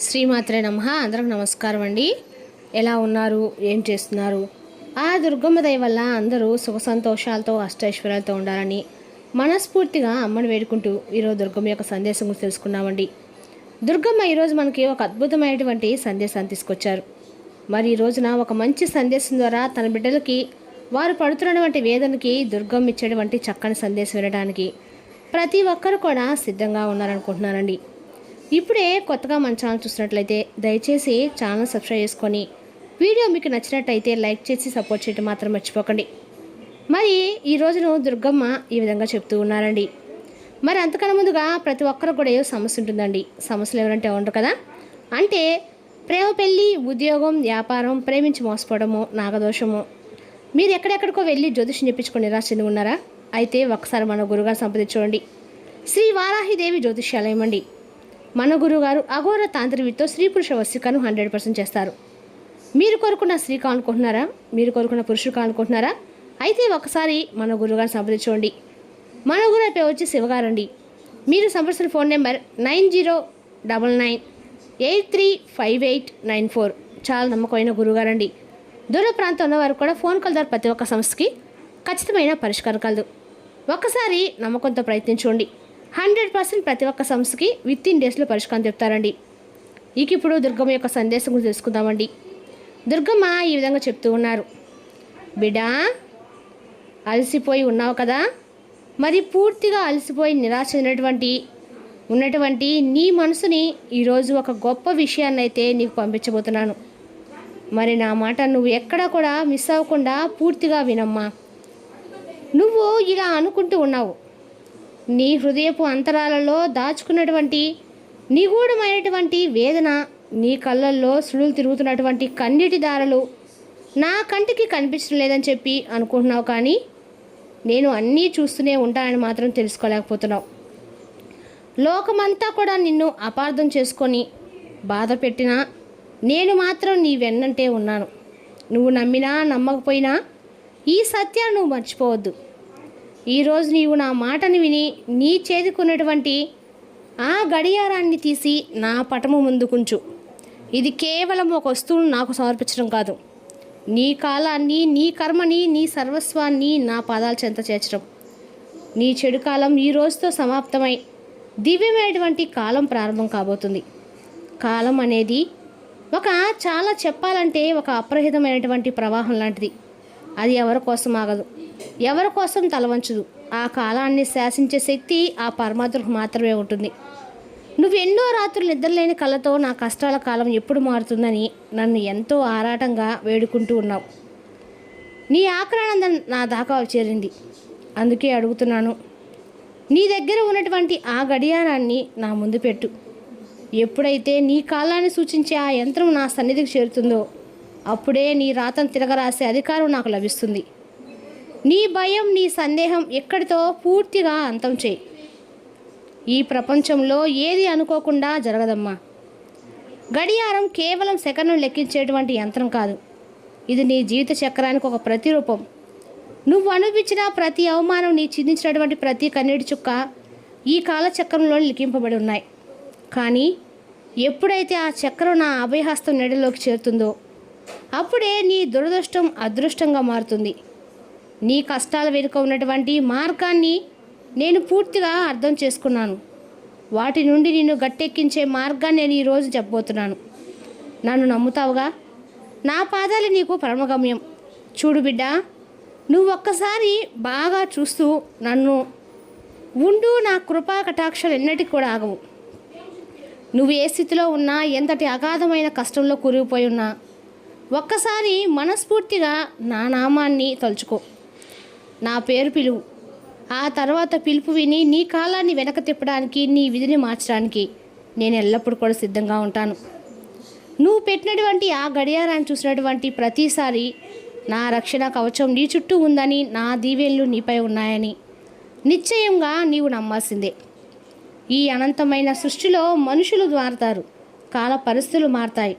శ్రీమాత్రే నమః. అందరికి నమస్కారం అండి. ఎలా ఉన్నారు, ఏం చేస్తున్నారు? ఆ దుర్గమ్మ దయ వల్ల అందరూ సుఖ సంతోషాలతో అష్టైశ్వర్యాలతో ఉండాలని మనస్ఫూర్తిగా అమ్మని వేడుకుంటూ ఈరోజు దుర్గమ్మ యొక్క సందేశం గురించి తెలుసుకున్నామండి. దుర్గమ్మ ఈరోజు మనకి ఒక అద్భుతమైనటువంటి సందేశాన్ని తీసుకొచ్చారు. మరి ఈ రోజున ఒక మంచి సందేశం ద్వారా తన బిడ్డలకి వారు పడుతున్నటువంటి వేదనకి దుర్గమ్మ ఇచ్చేటువంటి చక్కని సందేశం వినడానికి ప్రతి ఒక్కరు కూడా సిద్ధంగా ఉన్నారనుకుంటున్నానండి. ఇప్పుడే కొత్తగా మన ఛానల్ చూసినట్లయితే దయచేసి ఛానల్ సబ్స్క్రైబ్ చేసుకొని వీడియో మీకు నచ్చినట్టయితే లైక్ చేసి సపోర్ట్ చేయడం మాత్రం మర్చిపోకండి. మరి ఈ రోజును దుర్గమ్మ ఈ విధంగా చెప్తూ ఉన్నారండి. మరి అంతకన్నా ముందుగా ప్రతి ఒక్కరు కూడా ఏదో సమస్య ఉంటుందండి. సమస్యలు ఎవరంటే ఉండరు కదా. అంటే ప్రేమ, పెళ్ళి, ఉద్యోగం, వ్యాపారం, ప్రేమించి మోసపోవడము, నాగదోషము. మీరు ఎక్కడెక్కడికో వెళ్ళి జ్యోతిషం చెప్పించుకొని నిరాశ చెంది ఉన్నారా? అయితే ఒక్కసారి మన గురుగారు సంప్రదించండి. శ్రీ వారాహిదేవి జ్యోతిష్యాలయం అండి. మన గురుగారు అఘోర తాంత్రికతో స్త్రీ పురుష వశీకరణను 100% చేస్తారు. మీరు కోరుకున్న స్త్రీ కావాలనుకుంటున్నారా? మీరు కోరుకున్న పురుషుడు కావాలనుకుంటున్నారా? అయితే ఒకసారి మన గురుగారిని సంప్రదించండి. మన గురు పేరు వచ్చి శివగారండి. మీరు సంప్రదించిన ఫోన్ నెంబర్ 9099835894. చాలా నమ్మకమైన గురుగారండి. దూర ప్రాంతం ఉన్నవారు కూడా ఫోన్ కాల్ ద్వారా ప్రతి ఒక్క సమస్యకి ఖచ్చితమైన పరిష్కారం కలదు. ఒక్కసారి నమ్మకంతో ప్రయత్నించండి. 100% ప్రతి ఒక్క సమస్యకి విత్-ఇన్ డేస్లో పరిష్కారం చెప్తారండి. ఇప్పుడు దుర్గమ్మ యొక్క సందేశం గురించి తెలుసుకుందామండి. దుర్గమ్మ ఈ విధంగా చెప్తూ ఉన్నారు. బిడ్డా, అలసిపోయి ఉన్నావు కదా. మరి పూర్తిగా అలసిపోయి నిరాశ ఉన్నటువంటి నీ మనసుని ఈరోజు ఒక గొప్ప విషయాన్ని అయితే నీకు పంపించబోతున్నాను. మరి నా మాట నువ్వు ఎక్కడా కూడా మిస్ అవ్వకుండా పూర్తిగా వినమ్మా. నువ్వు ఇలా అనుకుంటూ ఉన్నావు, నీ హృదయపు అంతరాలలో దాచుకున్నటువంటి నిగూఢమైనటువంటి వేదన, నీ కళ్ళల్లో సుడులు తిరుగుతున్నటువంటి కన్నీటి దారలు నా కంటికి కనిపించడం లేదని చెప్పి అనుకుంటున్నావు. కానీ నేను అన్నీ చూస్తూనే ఉంటానని మాత్రం తెలుసుకోలేకపోతున్నావు. లోకమంతా కూడా నిన్ను అపార్థం చేసుకొని బాధ పెట్టినా నేను మాత్రం నీ వెన్నంటే ఉన్నాను. నువ్వు నమ్మినా నమ్మకపోయినా ఈ సత్యాన్ని నువ్వు మర్చిపోవద్దు. ఈరోజు నీవు నా మాటని విని నీ చేదుకున్నటువంటి ఆ గడియారాన్ని తీసి నా పటము ముందుకుంచు. ఇది కేవలం ఒక వస్తువును నాకు సమర్పించడం కాదు, నీ కాలాన్ని, నీ కర్మని, నీ సర్వస్వాన్ని నా పాదాల చెంత చేర్చడం. నీ చెడు కాలం ఈ రోజుతో సమాప్తమై దివ్యమైనటువంటి కాలం ప్రారంభం కాబోతుంది. కాలం అనేది చాలా చెప్పాలంటే ఒక అప్రహితమైనటువంటి ప్రవాహం లాంటిది. అది ఎవరి కోసం ఆగదు, ఎవరి కోసం తలవంచదు. ఆ కాలాన్ని శాసించే శక్తి ఆ పరమాత్మకు మాత్రమే ఉంటుంది. నువ్వు ఎన్నో రాత్రులు నిద్రలేని కళ్ళతో నా కష్టాల కాలం ఎప్పుడు మారుతుందని నన్ను ఎంతో ఆరాటంగా వేడుకుంటూ ఉన్నావు. నీ ఆక్రానందం నా దాకా చేరింది. అందుకే అడుగుతున్నాను, నీ దగ్గర ఉన్నటువంటి ఆ గడియారాన్ని నా ముందు పెట్టు. ఎప్పుడైతే నీ కాలాన్ని సూచించే ఆ యంత్రం నా సన్నిధికి చేరుతుందో అప్పుడే నీ రాతను తిరగరాసే అధికారం నాకు లభిస్తుంది. నీ భయం, నీ సందేహం ఎక్కడితో పూర్తిగా అంతం చేయి. ఈ ప్రపంచంలో ఏది అనుకోకుండా జరగదమ్మా. గడియారం కేవలం సెకన్ను లెక్కించేటువంటి యంత్రం కాదు, ఇది నీ జీవిత చక్రానికి ఒక ప్రతిరూపం. నువ్వు అనిపించిన ప్రతి అవమానం, నీ చిందించినటువంటి ప్రతి కన్నీటి చుక్క ఈ కాలచక్రంలో లిఖింపబడి ఉన్నాయి. కానీ ఎప్పుడైతే ఆ చక్రం నా అభయహస్తం నెడలోకి చేరుతుందో అప్పుడే నీ దురదృష్టం అదృష్టంగా మారుతుంది. నీ కష్టాల వెనుక ఉన్నటువంటి మార్గాన్ని నేను పూర్తిగా అర్థం చేసుకున్నాను. వాటి నుండి నిన్ను గట్టెక్కించే మార్గాన్ని నేను ఈరోజు చెప్పబోతున్నాను. నన్ను నమ్ముతావుగా? నా పాదాలు నీకు పరమగమ్యం. చూడు బిడ్డ, నువ్వు ఒక్కసారి బాగా చూస్తూ నన్ను ఉండు. నా కృపా కటాక్షాలు ఎన్నటికి కూడా ఆగవు. నువ్వు ఏ స్థితిలో ఉన్నా, ఎంతటి అగాధమైన కష్టంలో కూరుకుపోయి ఉన్నా ఒక్కసారి మనస్ఫూర్తిగా నా నామాన్ని తలుచుకో, నా పేరు పిలువు. ఆ తర్వాత పిలుపు విని నీ కాలాన్ని వెనక తిప్పడానికి, నీ విధిని మార్చడానికి నేను ఎల్లప్పుడూ కూడా సిద్ధంగా ఉంటాను. నువ్వు పెట్టినటువంటి ఆ గడియారాన్ని చూసినటువంటి ప్రతిసారి నా రక్షణ కవచం నీ చుట్టూ ఉందని, నా దీవెనలు నీపై ఉన్నాయని నిశ్చయంగా నీవు నమ్మాల్సిందే. ఈ అనంతమైన సృష్టిలో మనుషులు మారుతారు, కాల పరిస్థితులు మారుతాయి.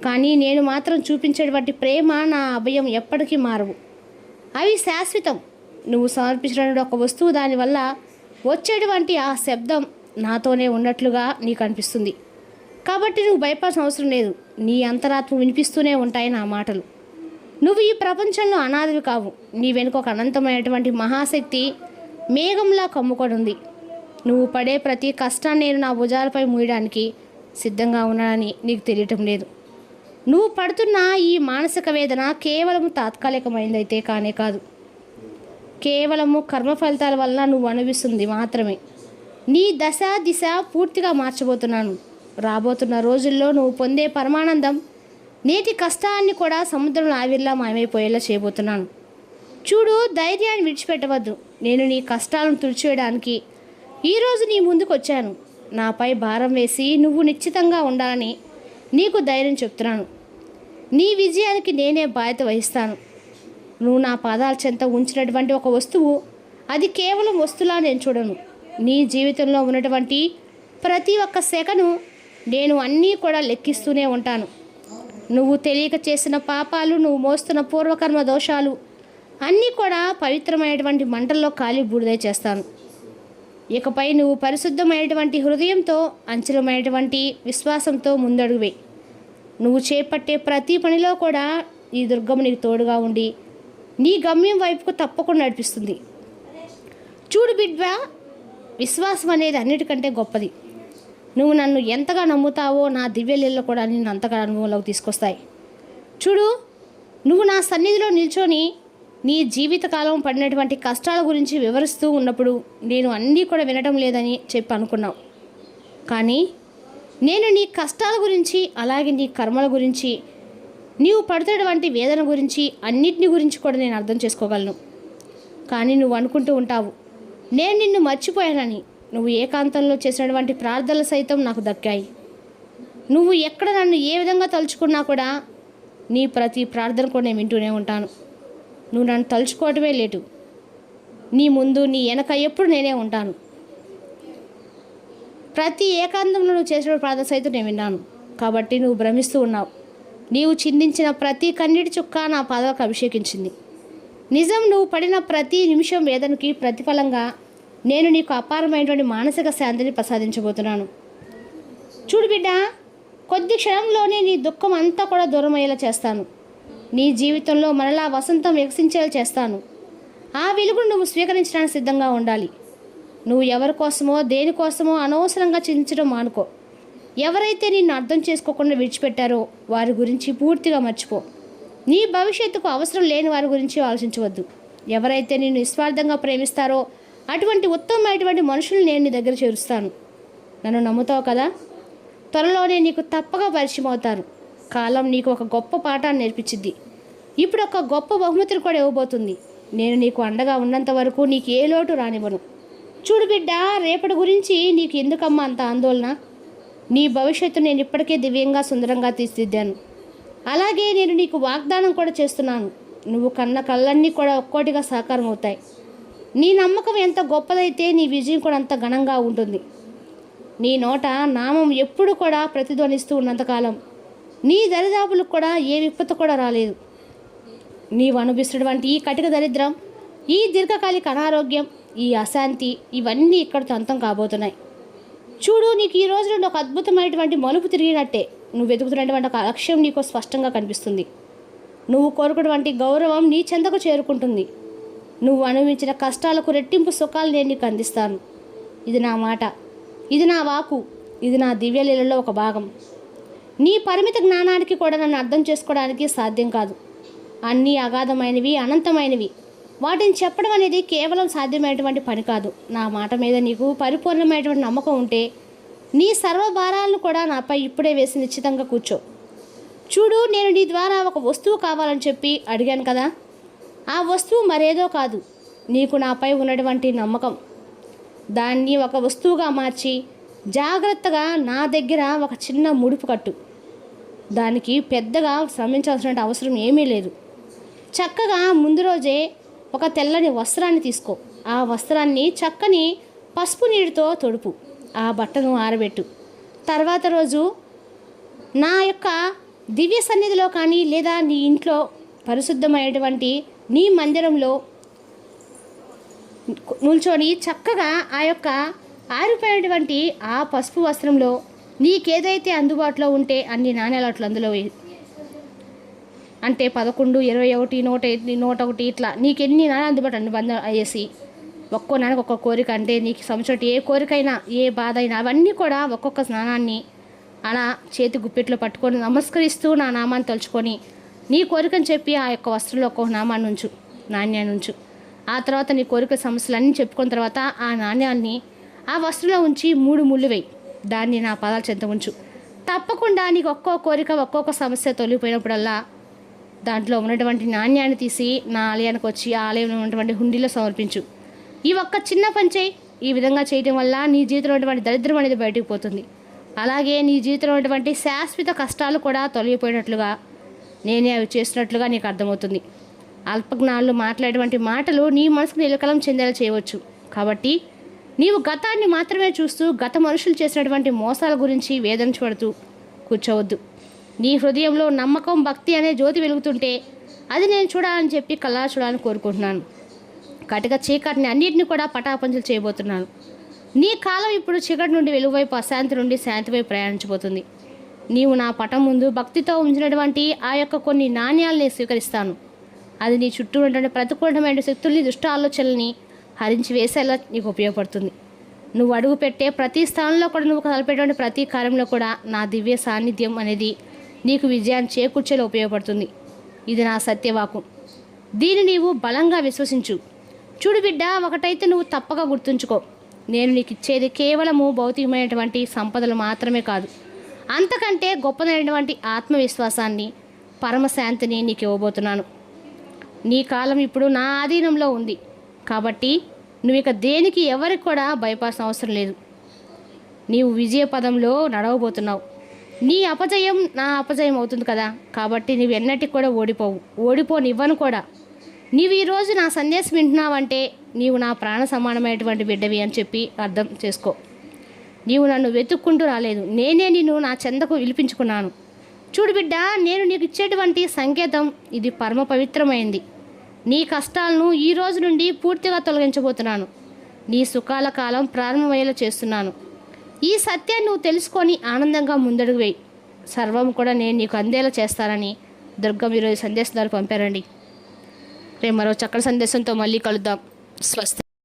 కానీ నేను మాత్రం చూపించేటువంటి ప్రేమ, నా అభయం ఎప్పటికీ మారవు. అవి శాశ్వతం. నువ్వు సమర్పించిన ఒక వస్తువు, దానివల్ల వచ్చేటువంటి ఆ శబ్దం నాతోనే ఉన్నట్లుగా నీకు అనిపిస్తుంది. కాబట్టి నువ్వు భయపడాల్సిన అవసరం లేదు. నీ అంతరాత్మ వినిపిస్తూనే ఉంటాయి నా మాటలు. నువ్వు ఈ ప్రపంచంలో అనాథవి కావు. నీ వెనుక ఒక అనంతమైనటువంటి మహాశక్తి మేఘంలా కమ్ముకొని ఉంది. నువ్వు పడే ప్రతి కష్టాన్ని నేను నా భుజాలపై మూయడానికి సిద్ధంగా ఉన్నానని నీకు తెలియటం లేదు. నువ్వు పడుతున్న ఈ మానసిక వేదన కేవలం తాత్కాలికమైనదైతే కానే కాదు. కేవలము కర్మ ఫలితాల వల్ల నువ్వు అనుభవిస్తుంది మాత్రమే. నీ దశ దిశ పూర్తిగా మార్చబోతున్నాను. రాబోతున్న రోజుల్లో నువ్వు పొందే పరమానందం నేటి కష్టాన్ని కూడా సముద్రంలో ఆవిరిలా మాయమైపోయేలా చేయబోతున్నాను. చూడు, ధైర్యాన్ని విడిచిపెట్టవద్దు. నేను నీ కష్టాలను తుడిచివేయడానికి ఈరోజు నీ ముందుకు వచ్చాను. నాపై భారం వేసి నువ్వు నిశ్చితంగా ఉండాలని నీకు ధైర్యం చెప్తున్నాను. నీ విజయానికి నేనే బాధ్యత వహిస్తాను. నువ్వు నా పాదాల చెంత ఉంచినటువంటి ఒక వస్తువు, అది కేవలం వస్తువులా నేను చూడను. నీ జీవితంలో ఉన్నటువంటి ప్రతి ఒక్క సెకను నేను అన్నీ కూడా లెక్కిస్తూనే ఉంటాను. నువ్వు తెలియక చేసిన పాపాలు, నువ్వు మోస్తున్న పూర్వకర్మ దోషాలు అన్నీ కూడా పవిత్రమైనటువంటి మంటల్లో కాలి బూడిద చేస్తాను. ఇకపై నువ్వు పరిశుద్ధమైనటువంటి హృదయంతో, అంచలమైనటువంటి విశ్వాసంతో ముందడుగువే. నువ్వు చేపట్టే ప్రతి పనిలో కూడా ఈ దుర్గమ్మ నీకు తోడుగా ఉండి నీ గమ్యం వైపుకు తప్పకుండా నడిపిస్తుంది. చూడు బిడ్డ, విశ్వాసం అనేది అన్నిటికంటే గొప్పది. నువ్వు నన్ను ఎంతగా నమ్ముతావో నా దివ్యలీలలో కూడా నిన్ను అంతగా అనుభవంలోకి తీసుకొస్తాయి. చూడు, నువ్వు నా సన్నిధిలో నిల్చొని నీ జీవితకాలం పడినటువంటి కష్టాల గురించి వివరిస్తూ ఉన్నప్పుడు నేను అన్నీ కూడా వినడం లేదని చెప్పి అనుకున్నావు. కానీ నేను నీ కష్టాల గురించి, అలాగే నీ కర్మల గురించి, నీవు పడుతున్నటువంటి వేదన గురించి, అన్నిటిని గురించి కూడా నేను అర్థం చేసుకోగలను. కానీ నువ్వు అనుకుంటూ ఉంటావు నేను నిన్ను మర్చిపోయానని. నువ్వు ఏకాంతంలో చేసినటువంటి ప్రార్థనలు సైతం నాకు దక్కాయి. నువ్వు ఎక్కడ నన్ను ఏ విధంగా తలుచుకున్నా కూడా నీ ప్రతి ప్రార్థన కూడా నేను వింటూనే ఉంటాను. నువ్వు నన్ను తలుచుకోవటమే లేటు. నీ ముందు, నీ వెనక ఎప్పుడు నేనే ఉంటాను. ప్రతి ఏకాంతంలో నువ్వు చేసిన ప్రార్థన సైతం నేను విన్నాను. కాబట్టి నువ్వు భ్రమిస్తూ ఉన్నావు. నీవు చిందించిన ప్రతి కన్నీటి చుక్క నా పాదాలకు అభిషేకించింది. నిజం, నువ్వు పడిన ప్రతి నిమిషం వేదనకి ప్రతిఫలంగా నేను నీకు అపారమైనటువంటి మానసిక శాంతిని ప్రసాదించబోతున్నాను. చూడు బిడ్డ, కొద్ది క్షణంలోనే నీ దుఃఖం అంతా కూడా దూరం అయ్యేలా చేస్తాను. నీ జీవితంలో మరలా వసంతం వికసించేలా చేస్తాను. ఆ వెలుగును నువ్వు స్వీకరించడానికి సిద్ధంగా ఉండాలి. నువ్వు ఎవరి కోసమో, దేనికోసమో అనవసరంగా చింతించడం మానుకో. ఎవరైతే నిన్ను అర్థం చేసుకోకుండా విడిచిపెట్టారో వారి గురించి పూర్తిగా మర్చిపో. నీ భవిష్యత్తుకు అవసరం లేని వారి గురించి ఆలోచించవద్దు. ఎవరైతే నిన్ను నిస్వార్థంగా ప్రేమిస్తారో అటువంటి ఉత్తమమైనటువంటి మనుషులు నేను నీ దగ్గర చేరుస్తాను. నన్ను నమ్ముతావు కదా? త్వరలోనే నీకు తప్పగా పరిచయం అవుతారు. కాలం నీకు ఒక గొప్ప పాఠాన్ని నేర్పించింది. ఇప్పుడు ఒక గొప్ప బహుమతిని కూడా ఇవ్వబోతుంది. నేను నీకు అండగా ఉన్నంత వరకు నీకు ఏ లోటు రానివ్వను. చూడు బిడ్డ, రేపటి గురించి నీకు ఎందుకమ్మా అంత ఆందోళన? నీ భవిష్యత్తు నేను ఇప్పటికే దివ్యంగా, సుందరంగా తీర్చిదిద్దాను. అలాగే నేను నీకు వాగ్దానం కూడా చేస్తున్నాను. నువ్వు కన్న కళ్ళన్నీ కూడా ఒక్కోటిగా సాకారం అవుతాయి. నీ నమ్మకం ఎంత గొప్పదైతే నీ విజయం కూడా అంత ఘనంగా ఉంటుంది. నీ నోట నామం ఎప్పుడు కూడా ప్రతిధ్వనిస్తూ ఉన్నంతకాలం నీ దరిదాపులకు కూడా ఏ విపత్తు కూడా రాలేదు. నీవు అనుభవిస్తున్నటువంటి ఈ కటిక దరిద్రం, ఈ దీర్ఘకాలిక అనారోగ్యం, ఈ అశాంతి, ఇవన్నీ ఇక్కడితో అంతం కాబోతున్నాయి. చూడు, నీకు ఈ రోజు నుండి ఒక అద్భుతమైనటువంటి మలుపు తిరిగినట్టే. నువ్వు వెతుకుతున్నటువంటి ఒక లక్ష్యం నీకు స్పష్టంగా కనిపిస్తుంది. నువ్వు కోరుకున్నటువంటి గౌరవం నీ చెంతకు చేరుకుంటుంది. నువ్వు అనుభవించిన కష్టాలకు రెట్టింపు సుఖాలు నేను నీకు అందిస్తాను. ఇది నా మాట, ఇది నా వాకు, ఇది నా దివ్యలీలలో ఒక భాగం. నీ పరిమిత జ్ఞానానికి కూడా నన్ను అర్థం చేసుకోవడానికి సాధ్యం కాదు. అన్నీ అగాధమైనవి, అనంతమైనవి. వాటిని చెప్పడం అనేది కేవలం సాధ్యమైనటువంటి పని కాదు. నా మాట మీద నీకు పరిపూర్ణమైనటువంటి నమ్మకం ఉంటే నీ సర్వభారాలను కూడా నాపై ఇప్పుడే వేసి నిశ్చితంగా కూర్చో. చూడు, నేను నీ ద్వారా ఒక వస్తువు కావాలని చెప్పి అడిగాను కదా, ఆ వస్తువు మరేదో కాదు, నీకు నాపై ఉన్నటువంటి నమ్మకం. దాన్ని ఒక వస్తువుగా మార్చి జాగ్రత్తగా నా దగ్గర ఒక చిన్న ముడుపు కట్టు. దానికి పెద్దగా శ్రమించాల్సిన అవసరం ఏమీ లేదు. చక్కగా ముందు రోజే ఒక తెల్లని వస్త్రాన్ని తీసుకో. ఆ వస్త్రాన్ని చక్కని పసుపు నీటితో తొడుపు. ఆ బట్టను ఆరబెట్టు. తర్వాత రోజు నా యొక్క దివ్య సన్నిధిలో కానీ, లేదా నీ ఇంట్లో పరిశుద్ధమైనటువంటి నీ మందిరంలో నిల్చొని చక్కగా ఆ యొక్క ఆరిపోయినటువంటి ఆ పసుపు వస్త్రంలో నీకేదైతే అందుబాటులో ఉంటే అన్ని నాణ్యాలు అట్లా అందులో వేయి. అంటే 11, 21, 101 ఇట్లా నీకు ఎన్ని నాణ్యాలు అందుబాటు అన్ని బంద్ వేసి ఒక్కో నాన్నకు ఒక్కొక్క కోరిక, అంటే నీకు సంవత్సరం ఏ కోరికైనా ఏ బాధ అయినా అవన్నీ కూడా ఒక్కొక్క స్నానాన్ని అలా చేతి గుప్పెట్లో పట్టుకొని నమస్కరిస్తూ నా నామాన్ని తలుచుకొని నీ కోరికని చెప్పి ఆ యొక్క వస్త్రంలో ఒక్కొక్క నామాన్ని ఉంచు, నాణ్యాన్ని ఉంచు. ఆ తర్వాత నీ కోరిక సమస్యలన్నీ చెప్పుకున్న తర్వాత ఆ నాణ్యాన్ని ఆ వస్త్రంలో ఉంచి 3 ముళ్ళు వేయి. దాన్ని నా పాదాల చెంత ఉంచు. తప్పకుండా నీకు ఒక్కో కోరిక ఒక్కొక్క సమస్య తొలగిపోయినప్పుడల్లా దాంట్లో ఉన్నటువంటి నాణ్యాన్ని తీసి నా ఆలయానికి వచ్చి ఆ ఆలయంలో ఉన్నటువంటి హుండీలో సమర్పించు. ఈ ఒక్క చిన్న పని చేయి. ఈ విధంగా చేయడం వల్ల నీ జీవితంలో ఉన్నటువంటి దరిద్రం అనేది బయటకు పోతుంది. అలాగే నీ జీవితంలో ఉన్నటువంటి శాశ్వత కష్టాలు కూడా తొలగిపోయినట్లుగా నేనే అవి చేసినట్లుగా నీకు అర్థమవుతుంది. అల్పజ్ఞానులు మాట్లాడేటువంటి మాటలు నీ మనసుకు నిలకలం చెందేలా చేయవచ్చు. కాబట్టి నీవు గతాన్ని మాత్రమే చూస్తూ గత మనుషులు చేసినటువంటి మోసాల గురించి వేదనించబడుతూ కూర్చోవద్దు. నీ హృదయంలో నమ్మకం, భక్తి అనే జ్యోతి వెలుగుతుంటే అది నేను చూడాలని చెప్పి కళ్ళారా చూడాలని కోరుకుంటున్నాను. కటిక చీకటిని అన్నింటినీ కూడా పటాపంచలు చేయబోతున్నాను. నీ కాలం ఇప్పుడు చీకటి నుండి వెలుగువైపు, అశాంతి నుండి శాంతి వైపు ప్రయాణించబోతుంది. నీవు నా పటం ముందు భక్తితో ఉంచినటువంటి ఆ యొక్క కొన్ని నాణ్యాలని స్వీకరిస్తాను. అది నీ చుట్టూ ఉన్నటువంటి ప్రతికూలమైన శక్తుల్ని, దుష్ట ఆలోచనల్ని హరించి వేసేలా నీకు ఉపయోగపడుతుంది. నువ్వు అడుగు పెట్టే ప్రతి స్థానంలో కూడా, నువ్వు కలిపేటువంటి ప్రతి కార్యంలో కూడా నా దివ్య సాన్నిధ్యం అనేది నీకు విజయాన్ని చేకూర్చేలా ఉపయోగపడుతుంది. ఇది నా సత్యవాకు. దీన్ని నీవు బలంగా విశ్వసించు. చూడు బిడ్డ, ఒకటైతే నువ్వు తప్పక గుర్తుంచుకో. నేను నీకు ఇచ్చేది కేవలము భౌతికమైనటువంటి సంపదలు మాత్రమే కాదు, అంతకంటే గొప్పదైనటువంటి ఆత్మవిశ్వాసాన్ని, పరమశాంతిని నీకు ఇవ్వబోతున్నాను. నీ కాలం ఇప్పుడు నా ఆధీనంలో ఉంది. కాబట్టి నువ్వు ఇక దేనికి ఎవరికి కూడా భయపడాల్సిన అవసరం లేదు. నీవు విజయ పదంలో నడవబోతున్నావు. నీ అపజయం నా అపజయం అవుతుంది కదా. కాబట్టి నువ్వు ఎన్నటికి కూడా ఓడిపోనివ్వను కూడా. నీవు ఈరోజు నా సందేశం వింటున్నావంటే నీవు నా ప్రాణ సమానమైనటువంటి బిడ్డవి అని చెప్పి అర్థం చేసుకో. నీవు నన్ను వెతుక్కుంటూ రాలేదు, నేనే నిన్ను నా చెందకు పిలిపించుకున్నాను. చూడు బిడ్డ, నేను నీకు ఇచ్చేటువంటి సంకేతం ఇది పరమ పవిత్రమైంది. నీ కష్టాలను ఈ రోజు నుండి పూర్తిగా తొలగించబోతున్నాను. నీ సుఖాల కాలం ప్రారంభమయ్యేలా చేస్తున్నాను. ఈ సత్యాన్ని నువ్వు తెలుసుకొని ఆనందంగా ముందడుగు వేయి. సర్వం కూడా నేను నీకు అందేలా చేస్తానని దుర్గం ఈరోజు సందేశం ద్వారా పంపారండి. రేపు మరో చక్కటి సందేశంతో మళ్ళీ కలుద్దాం. స్వస్తి.